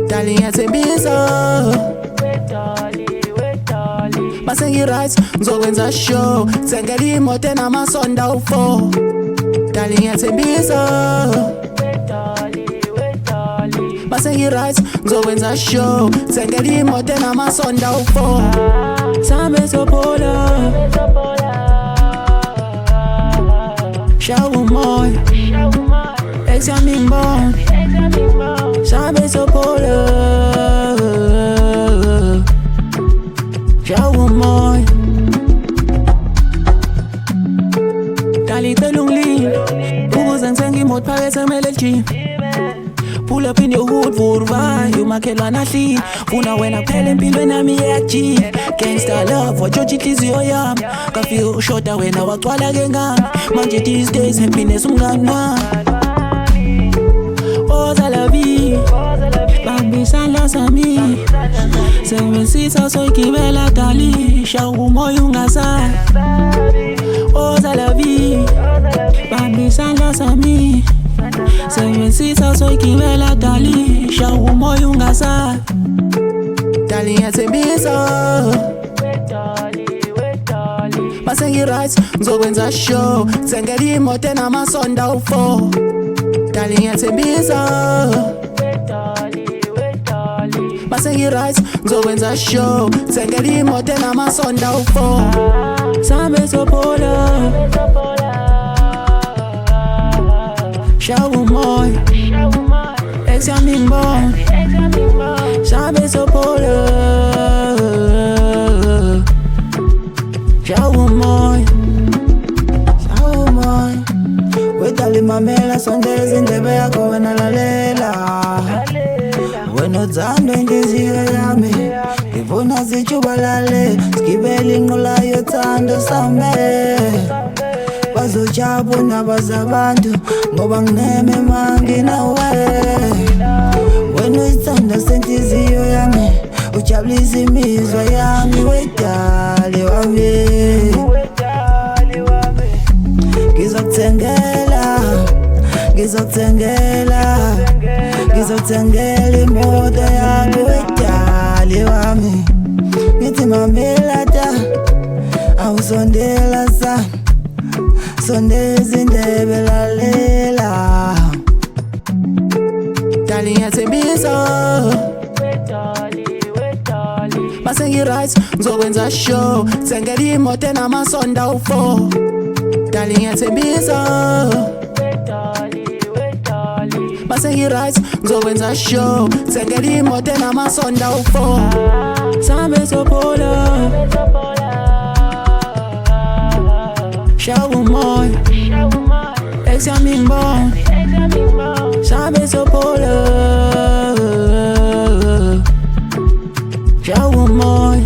Darling, it's a bizarre. Masengi rights, ngizokwenza show. Tsengeli imoto namasonda u4. Darling, it's a bizarre. Masengi rights, ngizokwenza show. Tsengeli imoto namasonda u4. Sambe sopola. Shawu moy. Examine bon. Sambe sopola. Shawu moy. Dali telungli. Ukuze ngithenge imoto phakathi eMLG. Pull up in your hood, vurva, you makhelwana hli. Funa wena kuphela empilweni yami yeyaji. Gangsta love, wajoji inhliziyo yami. Kafika ushoda wena wagcwala ke ngami. Manje these days happiness umngani wami. Oza la vie, babisana sami. Sengensitha soyigibela dali, shawu moya ungasayi. Oza la vie, babisana sami. Sengensitha soyigibela dali, shawu moya ungasayi. Darling, yathembisa. Masengi rights, ngizokwenza show. Tsengeli imoto namasonda u4. Darling, yathembisa. Masengi rights, ngizokwenza show. Tsengeli imoto namasonda u4. Sambe sopola. Shawu moy. Examine bon. Sambe sopola. Shawu moy. Shawu moy. Wetali mamela sondeza indlebe yakho wena lalela. Wena uthanda inhliziyo yami, ngifuna zijubalale. Sigibele inqola yothando same. Bazojabula nabazabantu ngoba ngineme manginawe. Wena uyithanda senhliziyo yami, ujabulisa imizwa yami. Wedali wami, Ngizokuthengela imoto yami. Wedali wami, ngithi mamela ta, awusondela sana, sondeza indlebe lalela. Darling, yathembisa. Masengi rights, ngizokwenza show. Tsengeli imoto namasonda u4. Darling, yathembisa. Masengi rights, ngizokwenza show. Tsengeli imoto namasonda u4. Sambe sopola. Shawu moy. Examine bon. Sambe sopola. Shawu moy.